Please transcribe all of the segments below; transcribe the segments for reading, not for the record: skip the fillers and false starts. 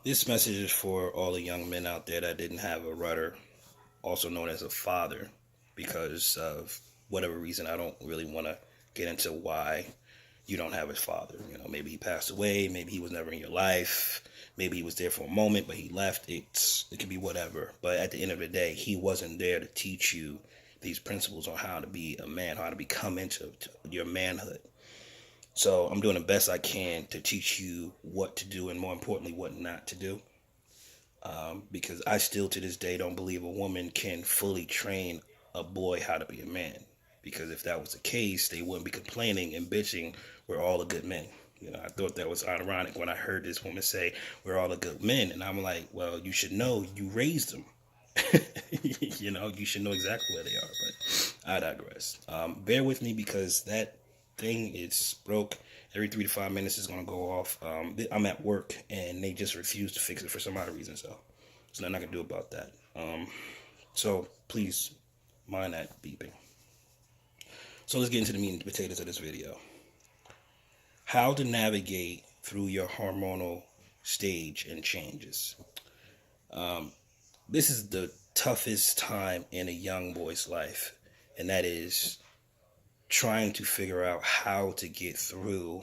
This message is for all the young men out there that didn't have a rudder, also known as a father, because of whatever reason. I don't really want to get into why you don't have a father. Maybe he passed away, maybe he was never in your life, maybe he was there for a moment, but he left. It could be whatever. But at the end of the day, he wasn't there to teach you these principles on how to be a man, how to become into your manhood. So I'm doing the best I can to teach you what to do and more importantly, what not to do. Because I still to this day don't believe a woman can fully train a boy how to be a man. Because if that was the case, they wouldn't be complaining and bitching, we're all a good men. I thought that was ironic when I heard this woman say, we're all a good men. And I'm like, well, you should know you raised them. You should know exactly where they are. But I digress. Bear with me because that thing is broke. Every 3 to 5 minutes is going to go off. I'm at work and they just refuse to fix it for some odd reason. So there's nothing I can do about that. So please mind that beeping. So let's get into the meat and potatoes of this video. How to navigate through your hormonal stage and changes. This is the toughest time in a young boy's life, and that is trying to figure out how to get through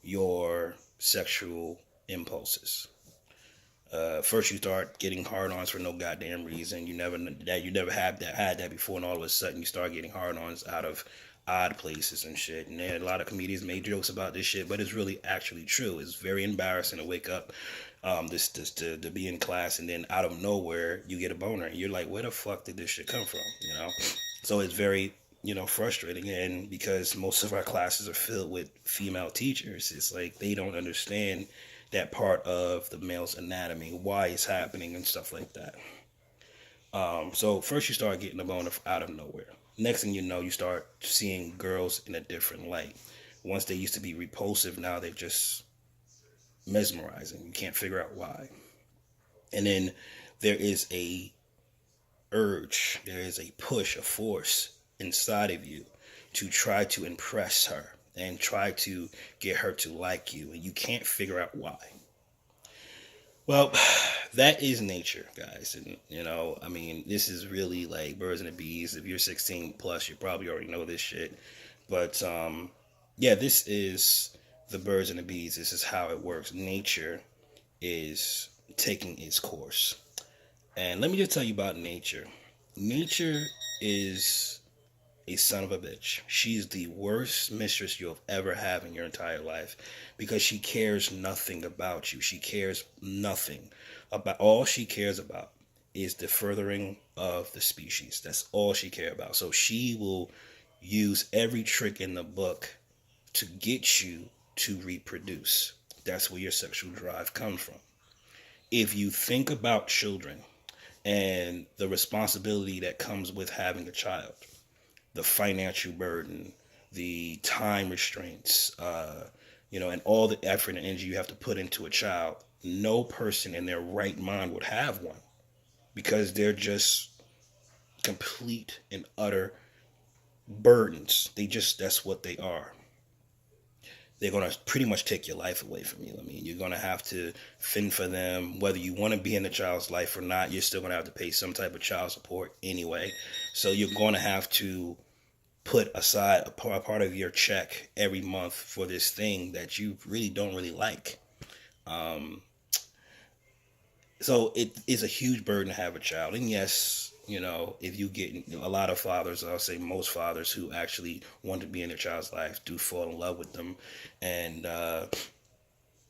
your sexual impulses. First, you start getting hard-ons for no goddamn reason. You never had that before, and all of a sudden you start getting hard-ons out of odd places and shit. And a lot of comedians made jokes about this shit, but it's really actually true. It's very embarrassing to wake up, to be in class, and then out of nowhere you get a boner, and you're like, where the fuck did this shit come from? So it's very frustrating. And because most of our classes are filled with female teachers, it's like they don't understand that part of the male's anatomy, why it's happening and stuff like that. So first you start getting a boner out of nowhere. Next thing you know, you start seeing girls in a different light. Once they used to be repulsive, now they're just mesmerizing. You can't figure out why. And then there is a urge, there is a push, a force inside of you to try to impress her and try to get her to like you, and you can't figure out why. Well, that is nature, guys. And this is really like birds and the bees. If you're 16 plus, you probably already know this shit. But this is the birds and the bees. This is how it works. Nature is taking its course. And let me just tell you about nature. Nature is a son of a bitch. She's the worst mistress you'll ever have in your entire life because she cares nothing about you. She cares nothing about. All she cares about is the furthering of the species. That's all she cares about. So she will use every trick in the book to get you to reproduce. That's where your sexual drive comes from. If you think about children and the responsibility that comes with having a child, the financial burden, the time restraints, and all the effort and energy you have to put into a child, no person in their right mind would have one because they're just complete and utter burdens. That's what they are. They're going to pretty much take your life away from you. You're going to have to fend for them. Whether you want to be in the child's life or not, you're still going to have to pay some type of child support anyway. So you're going to have to put aside a part of your check every month for this thing that you really don't really like. So it is a huge burden to have a child. And yes, if you get a lot of fathers, I'll say most fathers who actually want to be in their child's life do fall in love with them and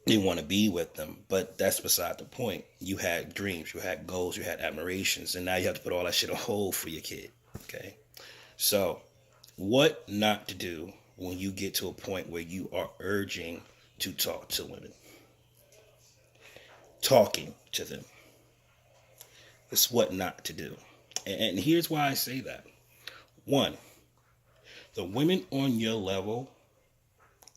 they want to be with them. But that's beside the point. You had dreams, you had goals, you had admirations, and now you have to put all that shit on hold for your kid. Okay. So what not to do when you get to a point where you are urging to talk to women. Talking to them. It's what not to do. And here's why I say that. One, the women on your level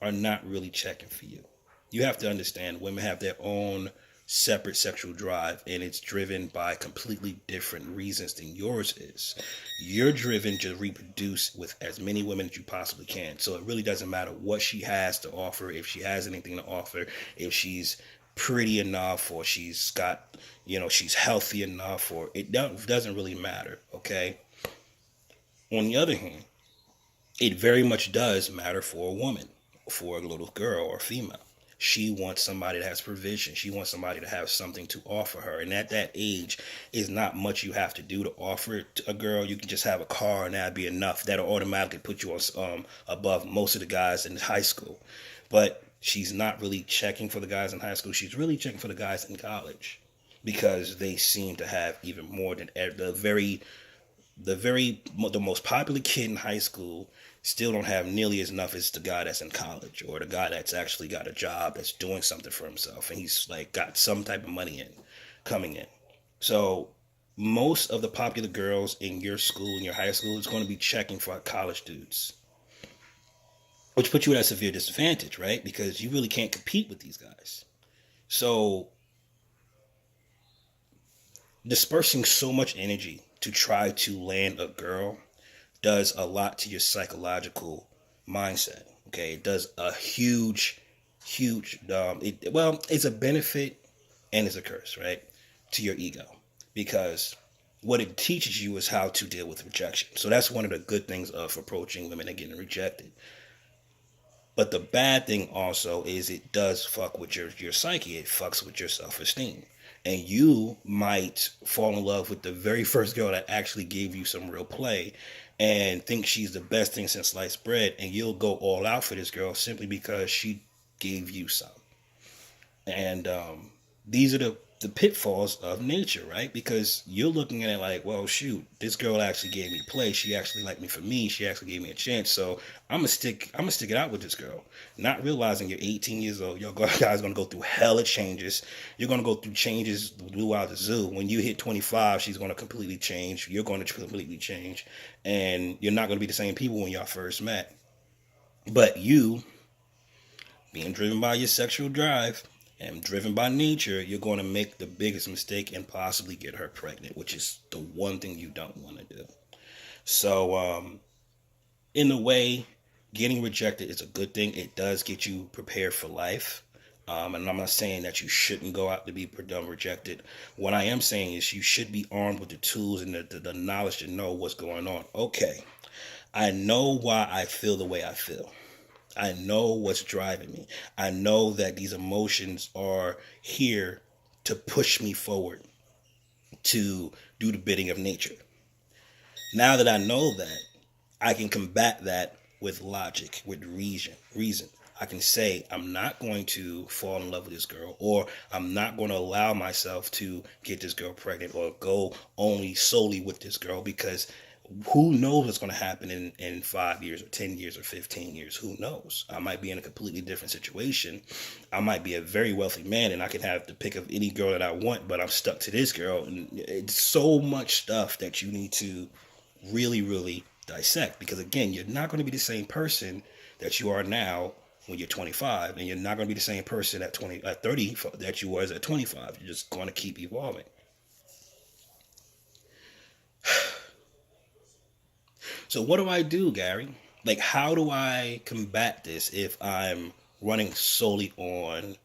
are not really checking for you. You have to understand women have their own separate sexual drive, and it's driven by completely different reasons than yours is. You're driven to reproduce with as many women as you possibly can. So it really doesn't matter what she has to offer, if she has anything to offer, if she's pretty enough, or she's got, she's healthy enough, or doesn't really matter, okay? On the other hand, it very much does matter for a woman, for a little girl or female. She wants somebody that has provision. She wants somebody to have something to offer her. And at that age, is not much you have to do to offer it to a girl. You can just have a car and that'd be enough. That'll automatically put you on above most of the guys in high school. But she's not really checking for the guys in high school. She's really checking for the guys in college, because they seem to have even more than the most popular kid in high school still don't have nearly as enough as the guy that's in college, or the guy that's actually got a job, that's doing something for himself, and he's like got some type of money coming in. So most of the popular girls in your school, in your high school, is going to be checking for college dudes, which puts you at a severe disadvantage, right? Because you really can't compete with these guys. So dispersing so much energy to try to land a girl does a lot to your psychological mindset. Okay, it does a huge. It's a benefit and it's a curse, right, to your ego, because what it teaches you is how to deal with rejection. So that's one of the good things of approaching women and getting rejected. But the bad thing also is it does fuck with your psyche. It fucks with your self-esteem. And you might fall in love with the very first girl that actually gave you some real play and think she's the best thing since sliced bread. And you'll go all out for this girl simply because she gave you some. And these are the pitfalls of nature, right? Because you're looking at it like, well, shoot, this girl actually gave me play. She actually liked me for me. She actually gave me a chance. So I'm gonna stick it out with this girl. Not realizing you're 18 years old. Your guys gonna go through hella changes. You're gonna go through changes throughout the zoo. When you hit 25, she's gonna completely change. You're gonna completely change, and you're not gonna be the same people when y'all first met. But you, being driven by your sexual drive and driven by nature, you're going to make the biggest mistake and possibly get her pregnant, which is the one thing you don't want to do. So, in a way, getting rejected is a good thing. It does get you prepared for life. And I'm not saying that you shouldn't go out to be rejected. What I am saying is you should be armed with the tools and the knowledge to know what's going on. Okay, I know why I feel the way I feel. I know what's driving me. I know that these emotions are here to push me forward, to do the bidding of nature. Now that I know that, I can combat that with logic, with reason. I can say, I'm not going to fall in love with this girl, or I'm not going to allow myself to get this girl pregnant, or go only solely with this girl, because who knows what's going to happen in 5 years or 10 years or 15 years? Who knows? I might be in a completely different situation. I might be a very wealthy man and I can have the pick of any girl that I want, but I'm stuck to this girl. And it's so much stuff that you need to really, really dissect, because again, you're not going to be the same person that you are now when you're 25, and you're not going to be the same person at 30 that you was at 25. You're just going to keep evolving. So what do I do, Gary? Like, how do I combat this if I'm running solely on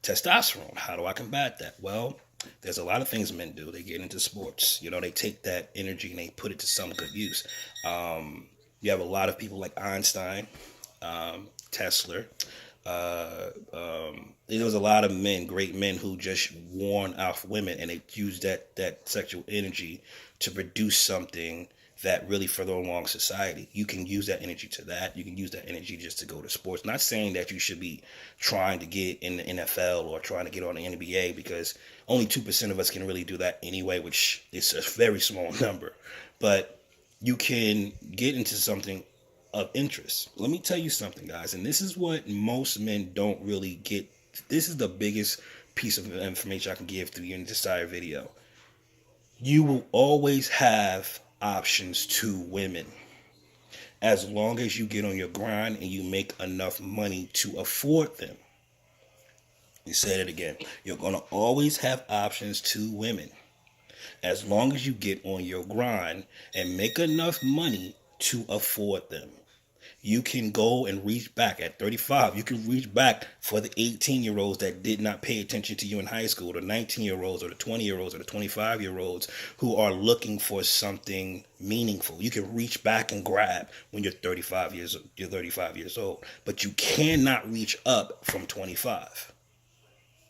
testosterone? How do I combat that? Well, there's a lot of things men do. They get into sports. They take that energy and they put it to some good use. You have a lot of people like Einstein, Tesla. There was a lot of men, great men, who just worn off women, and they used that sexual energy to produce something that really further along society. You can use that energy to that. You can use that energy just to go to sports. Not saying that you should be trying to get in the NFL or trying to get on the NBA, because only 2% of us can really do that anyway, which is a very small number. But you can get into something of interest. Let me tell you something, guys, and this is what most men don't really get. This is the biggest piece of information I can give through your entire video. You will always have options to women, as long as you get on your grind and you make enough money to afford them. You said it again. You're going to always have options to women, as long as you get on your grind and make enough money to afford them. You can go and reach back at 35. You can reach back for the 18-year-olds that did not pay attention to you in high school, the 19-year-olds or the 20-year-olds or the 25-year-olds who are looking for something meaningful. You can reach back and grab when you're 35 years old, but you cannot reach up from 25.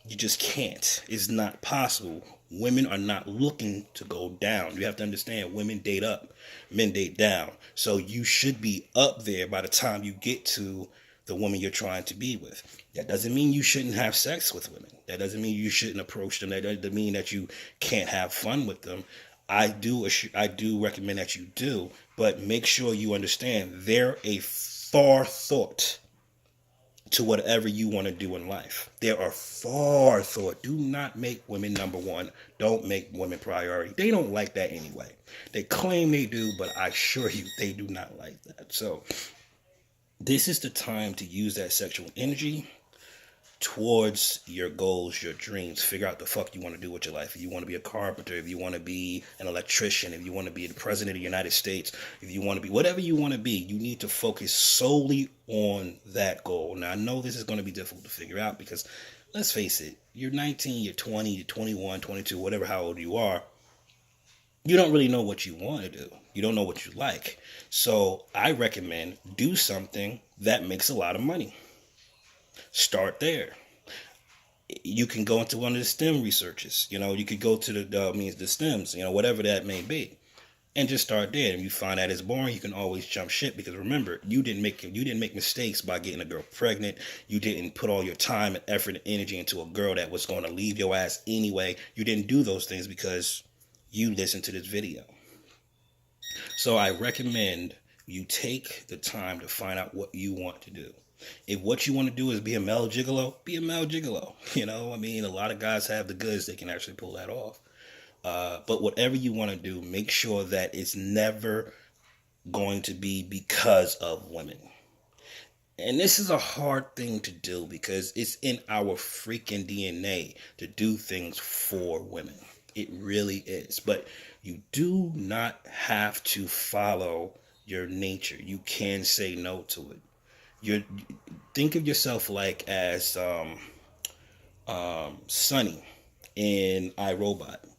You just can't. It's not possible. Women are not looking to go down. You have to understand, women date up, men date down. So you should be up there by the time you get to the woman you're trying to be with. That doesn't mean you shouldn't have sex with women. That doesn't mean you shouldn't approach them. That doesn't mean that you can't have fun with them. I do recommend that you do, but make sure you understand they're a far thought to whatever you want to do in life. There are far thought. Do not make women number one. Don't make women priority. They don't like that anyway. They claim they do, but I assure you they do not like that. So this is the time to use that sexual energy towards your goals, your dreams. Figure out the fuck you want to do with your life. If you want to be a carpenter, if you want to be an electrician, if you want to be the president of the United States, if you want to be whatever you want to be, you need to focus solely on that goal. Now, I know this is going to be difficult to figure out because, let's face it, you're 19, you're 20, you're 21, 22, whatever, how old you are. You don't really know what you want to do. You don't know what you like. So I recommend do something that makes a lot of money. Start there. You can go into one of the STEM researches. You could go to the STEMs, whatever that may be, and just start there. And you find that it's boring, you can always jump ship, because remember, you didn't make mistakes by getting a girl pregnant. You didn't put all your time and effort and energy into a girl that was going to leave your ass anyway. You didn't do those things because you listened to this video. So I recommend you take the time to find out what you want to do. If what you want to do is be a male gigolo, be a male gigolo. A lot of guys have the goods, they can actually pull that off. But whatever you want to do, make sure that it's never going to be because of women. And this is a hard thing to do because it's in our freaking DNA to do things for women. It really is. But you do not have to follow your nature. You can say no to it. Think of yourself like as Sonny in iRobot. It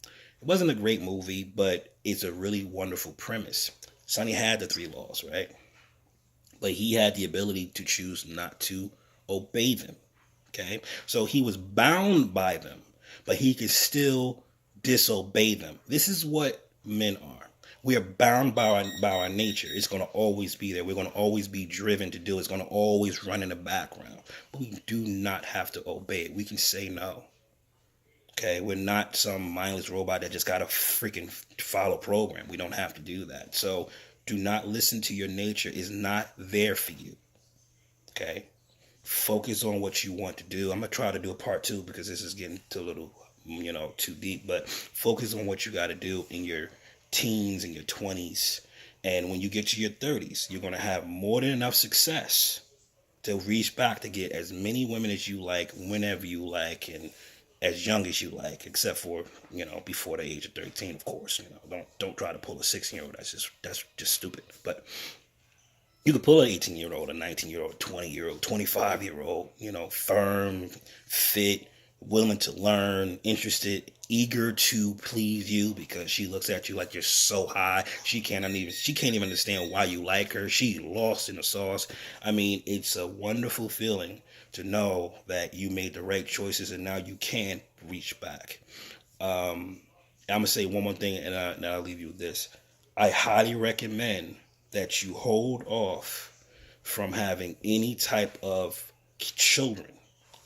wasn't a great movie, but it's a really wonderful premise. Sonny had the 3 laws, right? But he had the ability to choose not to obey them. Okay? So he was bound by them, but he could still disobey them. This is what men are. We are bound by our nature. It's going to always be there. We're going to always be driven to do it. It's going to always run in the background. But we do not have to obey it. We can say no. Okay? We're not some mindless robot that just got to freaking follow program. We don't have to do that. So do not listen to your nature. It's not there for you. Okay? Focus on what you want to do. I'm going to try to do a part 2 because this is getting a little, too deep. But focus on what you got to do in your teens and your 20s, and when you get to your 30s, you're going to have more than enough success to reach back to get as many women as you like, whenever you like, and as young as you like, except for before the age of 13, of course. Don't try to pull a 16-year-old. That's just stupid. But you could pull an 18-year-old, a 19-year-old, 20-year-old, 25-year-old, firm, fit, willing to learn, interested, eager to please you because she looks at you like you're so high. She can't even understand why you like her. She lost in the sauce. It's a wonderful feeling to know that you made the right choices and now you can reach back. I'm going to say one more thing and I'll leave you with this. I highly recommend that you hold off from having any type of children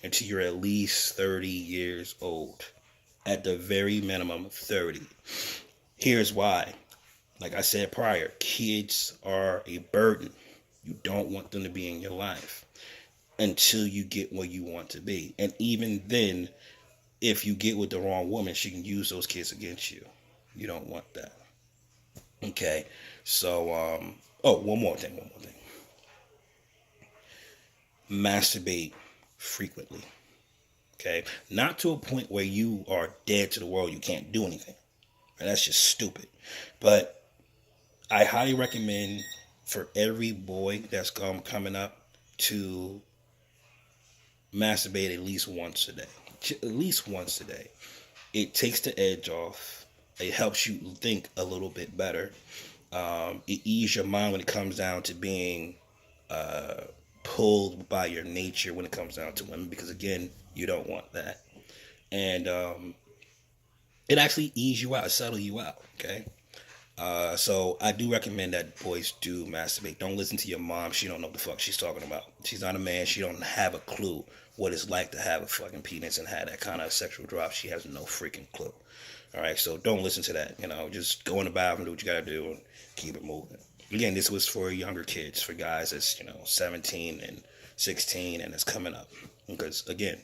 until you're at least 30 years old. At the very minimum, 30. Here's why. Like I said prior, kids are a burden. You don't want them to be in your life until you get where you want to be. And even then, if you get with the wrong woman, she can use those kids against you. You don't want that. Okay? So, one more thing. Masturbate frequently. Okay? Not to a point where you are dead to the world, you can't do anything. That's just stupid. But I highly recommend for every boy that's coming up to masturbate at least once a day. At least once a day. It takes the edge off. It helps you think a little bit better. It eases your mind when it comes down to being pulled by your nature when it comes down to women, because again, you don't want that. And it actually eases you out, settle you out. Okay. So I do recommend that boys do masturbate. Don't listen to your mom. She don't know what the fuck she's talking about. She's not a man. She don't have a clue what it's like to have a fucking penis and have that kind of sexual drive. She has no freaking clue. All right, so don't listen to that. Just go in the bathroom, do what you gotta do, and keep it moving. Again, this was for younger kids, for guys that's 17 and 16 and it's coming up. Because again,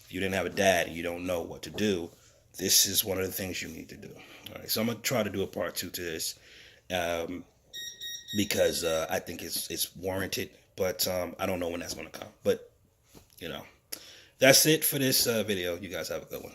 if you didn't have a dad and you don't know what to do, this is one of the things you need to do. All right, so I'm gonna try to do a part 2 to this, because I think it's warranted, but I don't know when that's gonna come. But that's it for this video. You guys have a good one.